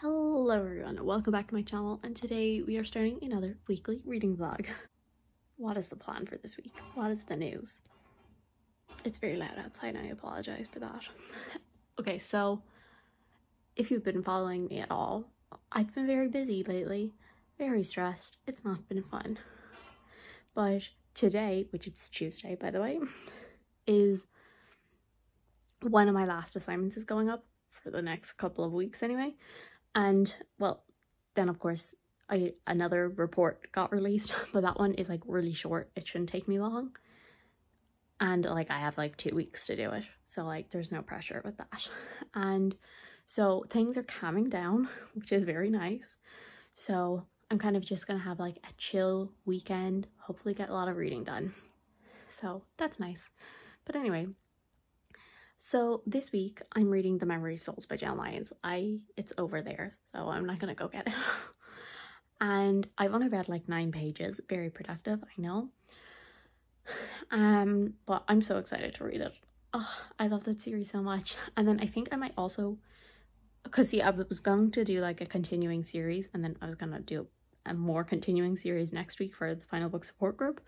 Hello everyone, welcome back to my channel, and today we are starting another weekly reading vlog. What is the plan for this week? What is the news? It's very loud outside and I apologize for that. Okay, so if you've been following me at all, I've been very busy lately, very stressed. It's not been fun. But today, which it's Tuesday by the way, is one of my last assignments is going up for the next couple of weeks anyway. And well, then of course another report got released, but that one is like really short. It shouldn't take me long, and like I have like 2 weeks to do it, so like there's no pressure with that. And so things are calming down, which is very nice. So I'm kind of just gonna have like a chill weekend, hopefully get a lot of reading done, so that's nice. But anyway, so this week I'm reading The Memory of Souls by Lyons. It's over there, so I'm not gonna go get it. And I've only read like 9 pages, very productive, I know. But I'm so excited to read it. Oh, I love that series so much. And then I think I might also, because see, I was going to do like a continuing series, and then I was gonna do a more continuing series next week for the final book support group,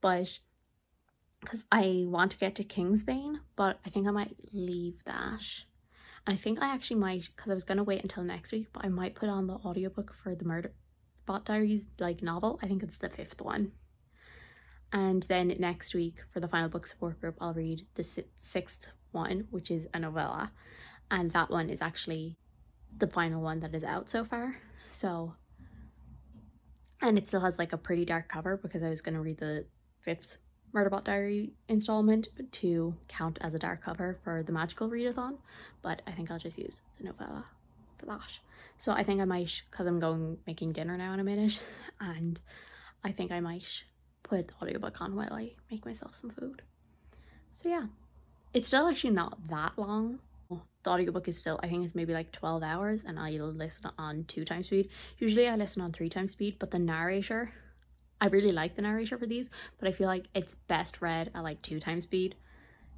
but because I want to get to Kingsbane, but I think I might leave that. I think I actually might, because I was going to wait until next week, but I might put on the audiobook for the Murderbot Diaries like novel. I think it's the 5th one. And then next week for the final book support group, I'll read the 6th one, which is a novella. And that one is actually the final one that is out so far. So, and it still has like a pretty dark cover because I was going to read the 5th Murderbot Diary installment to count as a dark cover for the magical readathon, but I think I'll just use the novella for that. So I think I might, because I'm going making dinner now in a minute, and I think I might put the audiobook on while I make myself some food. So yeah, it's still actually not that long. The audiobook is still, I think it's maybe like 12 hours, and I'll listen on 2 times speed. Usually I listen on 3 times speed, but the narrator, I really like the narrator for these, but I feel like it's best read at like 2 times speed,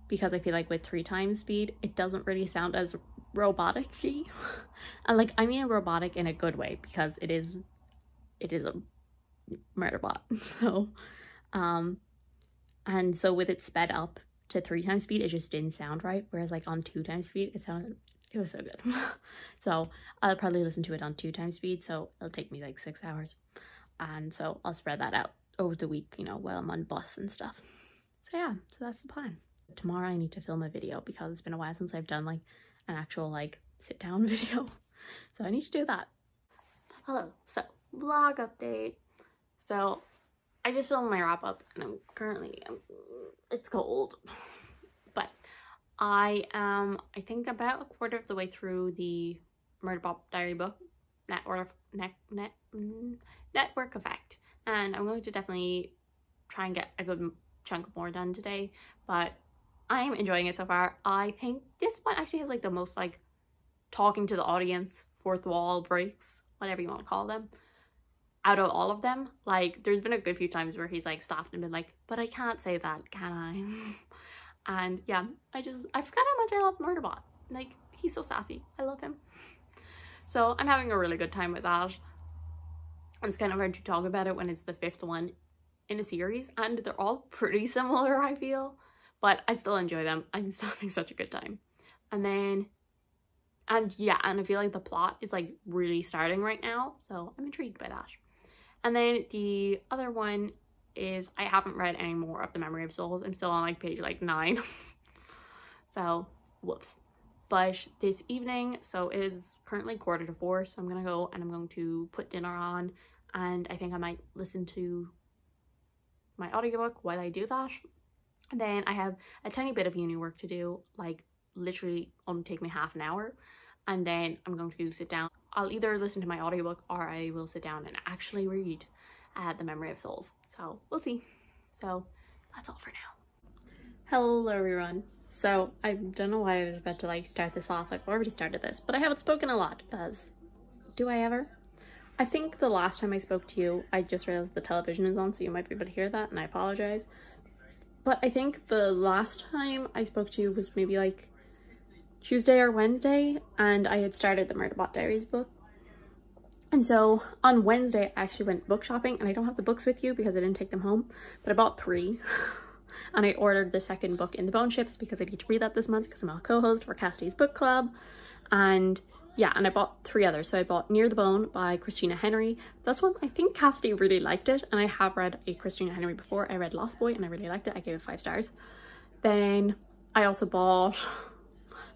because I feel like with 3 times speed it doesn't really sound as robotic-y. And like I mean robotic in a good way, because it is a murder bot. So and so with it sped up to 3 times speed, it just didn't sound right, whereas like on 2 times speed it was so good. So I'll probably listen to it on 2 times speed, so it'll take me like 6 hours. And so I'll spread that out over the week, you know, while I'm on bus and stuff. So yeah, so that's the plan. Tomorrow I need to film a video because it's been a while since I've done like an actual like sit down video. So I need to do that. Hello, so vlog update. So I just filmed my wrap up, and I'm currently, it's cold, but I am, I think about a quarter of the way through the Murderbot Diary book, Network Effect, and I'm going to definitely try and get a good chunk more done today, but I'm enjoying it so far. I think this one actually has like the most like talking to the audience, fourth wall breaks, whatever you want to call them, out of all of them. Like there's been a good few times where he's like stopped and been like, but I can't say that, can I? And yeah, I forgot how much I love Murderbot. Like he's so sassy, I love him. So I'm having a really good time with that. It's kind of hard to talk about it when it's the 5th one in a series, and they're all pretty similar, I feel, but I still enjoy them. I'm still having such a good time. And yeah, and I feel like the plot is like really starting right now, so I'm intrigued by that. And then the other one is, I haven't read any more of The Memory of Souls. I'm still on like page like 9. So whoops. But this evening, so it is currently 3:45, so I'm gonna go and I'm going to put dinner on, and I think I might listen to my audiobook while I do that. And then I have a tiny bit of uni work to do, like literally only take me half an hour, and then I'm going to sit down. I'll either listen to my audiobook or I will sit down and actually read The Memory of Souls. So we'll see. So that's all for now. Hello everyone. So I don't know why I was about to like start this off, I've already started this, but I haven't spoken a lot, because do I ever? I think the last time I spoke to you, I just realized the television is on, so you might be able to hear that, and I apologize. But I think the last time I spoke to you was maybe like Tuesday or Wednesday, and I had started the Murderbot Diaries book, And so on Wednesday, I actually went book shopping, and I don't have the books with you because I didn't take them home, but I bought 3. And I ordered the second book in the Bone Ships because I need to read that this month because I'm a co-host for Cassidy's book club. And yeah, and I bought 3 others. So I bought Near the Bone by Christina Henry. That's one, I think Cassidy really liked it, and I have read a Christina Henry before. I read Lost Boy and I really liked it. I gave it 5 stars. Then I also bought,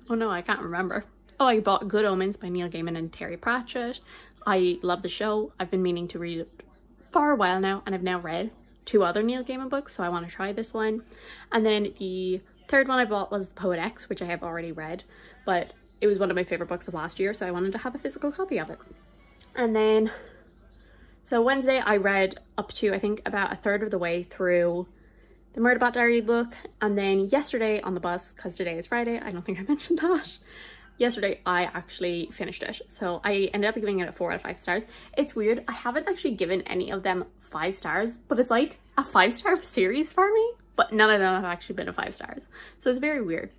oh no, I can't remember. Oh, I bought Good Omens by Neil Gaiman and Terry Pratchett. I love the show. I've been meaning to read it for a while now, and I've now read 2 other Neil Gaiman books, so I want to try this one. And then the third one I bought was Poet X, which I have already read, but it was one of my favorite books of last year, so I wanted to have a physical copy of it. And then, so Wednesday I read up to, I think, about a third of the way through the Murderbot Diary book. And then yesterday on the bus, because today is Friday, I don't think I mentioned that, yesterday I actually finished it. So I ended up giving it a 4 out of 5 stars. It's weird, I haven't actually given any of them 5 stars, but it's like a 5-star series for me, but none of them have actually been a 5 stars. So it's very weird.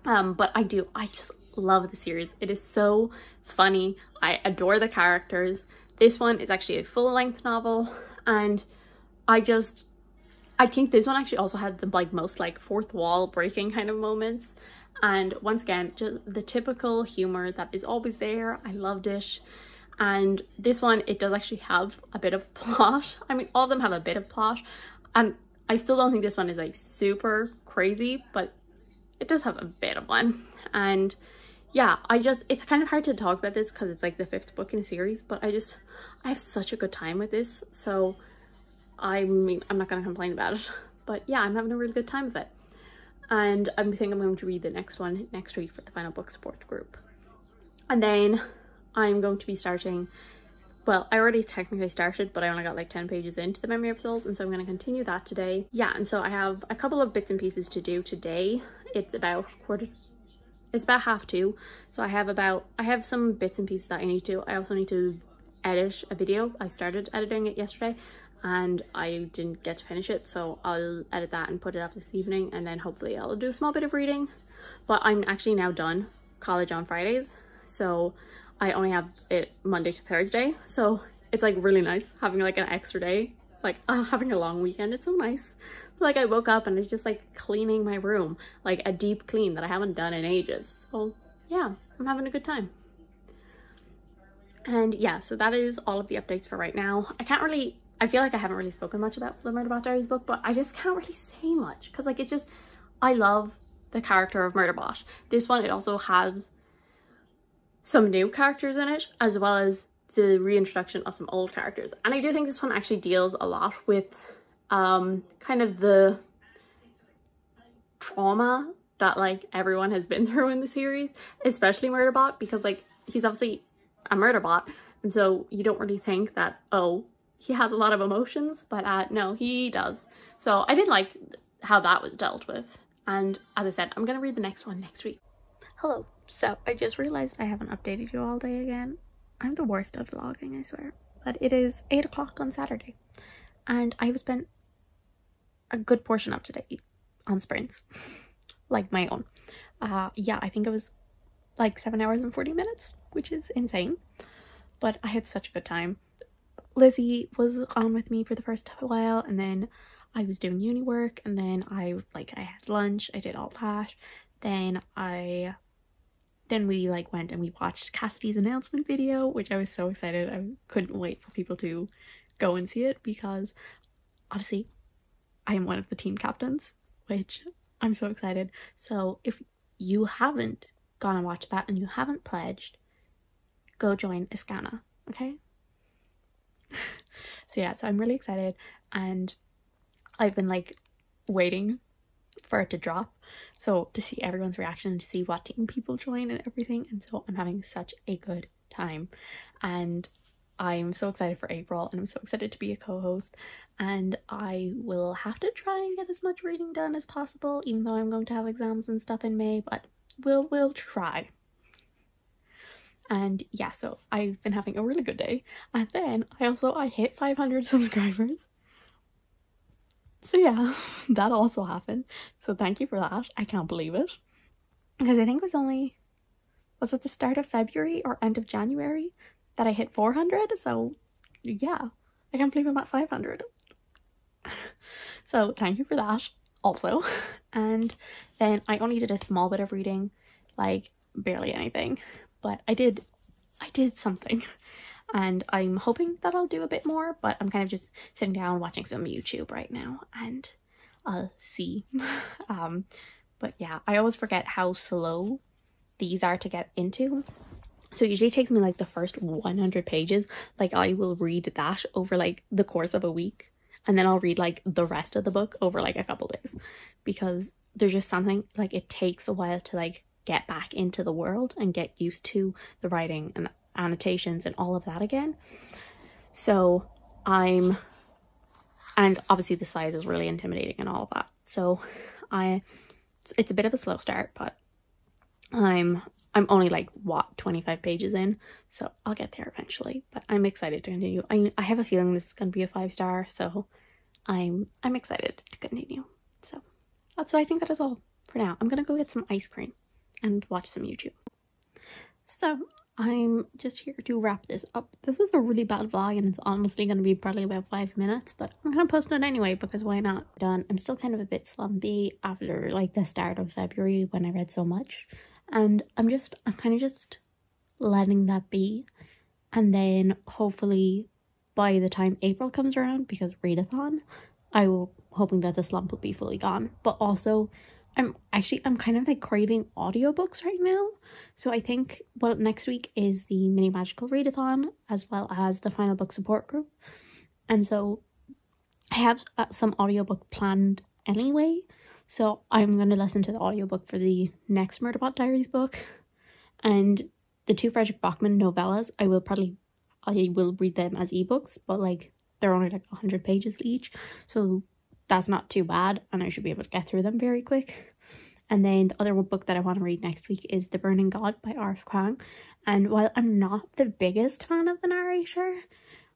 But I just love the series. It is so funny. I adore the characters. This one is actually a full-length novel, and I think this one actually also had the most fourth wall breaking kind of moments. And once again, just the typical humor that is always there. I loved it. And this one, it does actually have a bit of plot. I mean, all of them have a bit of plot, and I still don't think this one is like super crazy, but it does have a bit of one. And yeah, it's kind of hard to talk about this because it's like the 5th book in a series, but I have such a good time with this. So I mean, I'm not going to complain about it, but yeah, I'm having a really good time with it. And I think I'm going to read the next one next week for the final book support group. And then I'm going to be starting, well, I already technically started, but I only got like 10 pages into the Memory of Souls, and so I'm going to continue that today. Yeah, and so I have a couple of bits and pieces to do today. It's about 2:30, so I have some bits and pieces that I need to. I also need to edit a video. I started editing it yesterday and I didn't get to finish it, so I'll edit that and put it up this evening, and then hopefully I'll do a small bit of reading. But I'm actually now done college on Fridays, so I only have it Monday to Thursday, so it's like really nice having like an extra day, like having a long weekend. It's so nice. Like I woke up and it's just like cleaning my room, like a deep clean that I haven't done in ages. So yeah, I'm having a good time. And yeah, so that is all of the updates for right now. I feel like I haven't really spoken much about the Murderbot Diaries book, but I just can't really say much because like it's just, I love the character of Murderbot. This one, it also has some new characters in it, as well as the reintroduction of some old characters. And I do think this one actually deals a lot with kind of the trauma that like everyone has been through in the series, especially Murderbot, because like he's obviously a murderbot, and so you don't really think that, oh, he has a lot of emotions, but no, he does. So I did like how that was dealt with. And as I said, I'm gonna read the next one next week. Hello. So I just realized I haven't updated you all day again. I'm the worst at vlogging, I swear. But it is 8 o'clock on Saturday, and I've spent a good portion of today on sprints, like my own. Yeah, I think it was like 7 hours and 40 minutes, which is insane. But I had such a good time. Lizzie was on with me for the first while, and then I was doing uni work, and then I had lunch, I did all that. Then we like went and we watched Cassidy's announcement video, which I was so excited. I couldn't wait for people to go and see it, because obviously I am one of the team captains, which I'm so excited. So if you haven't gone and watched that and you haven't pledged, go join Iskana, okay? So yeah, so I'm really excited, and I've been like waiting for it to drop, so to see everyone's reaction, to see what team people join and everything. And so I'm having such a good time, and I'm so excited for April, and I'm so excited to be a co-host, and I will have to try and get as much reading done as possible, even though I'm going to have exams and stuff in May, but we'll try. And yeah, so I've been having a really good day, and then I hit 500 subscribers. So yeah, that also happened. So thank you for that. I can't believe it, because I think it was it the start of February or end of January that I hit 400. So yeah, I can't believe I'm at 500. So thank you for that also. And then I only did a small bit of reading, like barely anything, but I did something. And I'm hoping that I'll do a bit more, but I'm kind of just sitting down watching some YouTube right now, and I'll see. But yeah, I always forget how slow these are to get into. So it usually takes me like the first 100 pages. Like I will read that over like the course of a week, and then I'll read like the rest of the book over like a couple days, because there's just something like it takes a while to like get back into the world and get used to the writing and annotations and all of that again. So and obviously the size is really intimidating and all of that. So it's a bit of a slow start, but I'm only like what 25 pages in, so I'll get there eventually. But I'm excited to continue. I have a feeling this is going to be a 5-star, so I'm excited to continue. So I think that is all for now. I'm gonna go get some ice cream and watch some YouTube. So I'm just here to wrap this up. This is a really bad vlog, and it's honestly going to be probably about 5 minutes, but I'm going to post it anyway because why not? Done. I'm still kind of a bit slumpy after like the start of February when I read so much, and I'm kind of just letting that be. And then hopefully by the time April comes around, because Readathon, hoping that the slump will be fully gone. But also I'm kind of like craving audiobooks right now. So I think, well, next week is the mini magical readathon as well as the final book support group. And so I have some audiobook planned anyway. So I'm going to listen to the audiobook for the next Murderbot Diaries book. And the 2 Frederick Bachman novellas, I will read them as ebooks, but like they're only like 100 pages each. So that's not too bad, and I should be able to get through them very quick. And then the other book that I want to read next week is The Burning God by R.F. Kuang. And while I'm not the biggest fan of the narrator,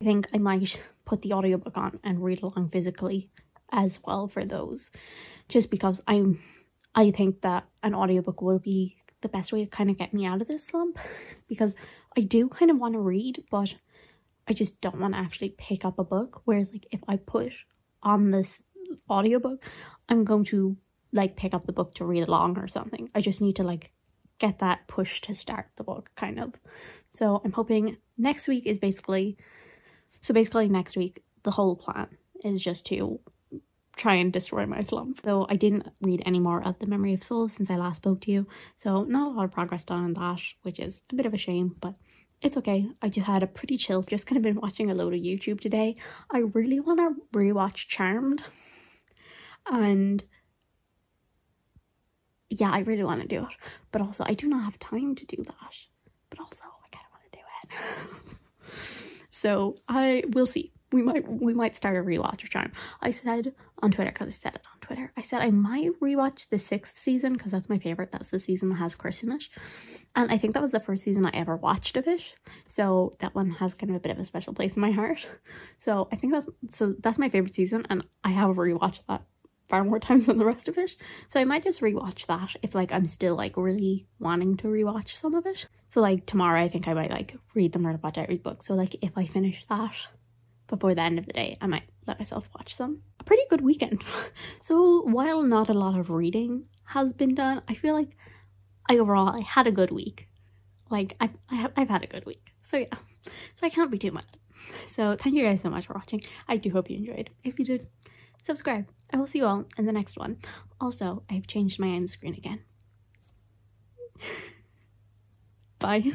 I think I might put the audiobook on and read along physically as well for those. Just because I think that an audiobook will be the best way to kind of get me out of this slump. Because I do kind of want to read, but I just don't want to actually pick up a book. Whereas like if I push on this audiobook, I'm going to like pick up the book to read along or something. I just need to like get that push to start the book kind of. So I'm hoping next week is basically next week the whole plan is just to try and destroy my slump. So I didn't read any more of The Memory of Souls since I last spoke to you, so not a lot of progress done on that, which is a bit of a shame, but it's okay. I just had a pretty chill, just kind of been watching a load of YouTube today. I really want to rewatch Charmed, and yeah, I really want to do it, but also I do not have time to do that, but also I kind of want to do it. So we'll see. We might start a rewatch of Charmed. I said on Twitter, because I said it on Twitter, I said I might rewatch the 6th season because that's my favorite. That's the season that has Chris in it, and I think that was the first season I ever watched of it, so that one has kind of a bit of a special place in my heart. So I think that's my favorite season, and I have rewatched that far more times than the rest of it. So I might just rewatch that if like I'm still like really wanting to rewatch some of it. So like tomorrow I think I might like read the Murderbot Diaries book. So like if I finish that before the end of the day, I might let myself watch some. A pretty good weekend. So while not a lot of reading has been done, I feel like I had a good week. Like I've had a good week. So yeah, so I can't be too mad. So thank you guys so much for watching. I do hope you enjoyed. If you did, subscribe. I will see you all in the next one. Also, I've changed my end screen again. Bye.